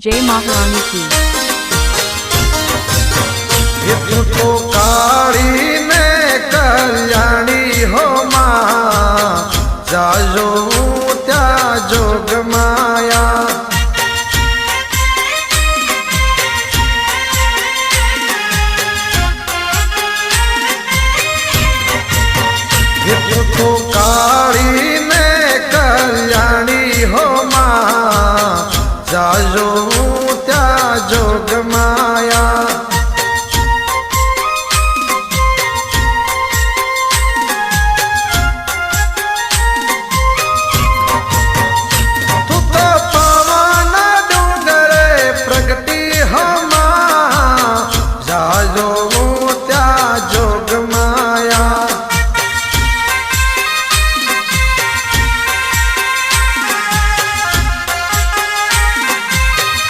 जय महारानी की। ये तू तो काली ने कल्याणी हो माँ, जाजो त्या जोग माया। ये तू तो काली ने कल्याणी हो माँ, जाजो त्या जोग माया।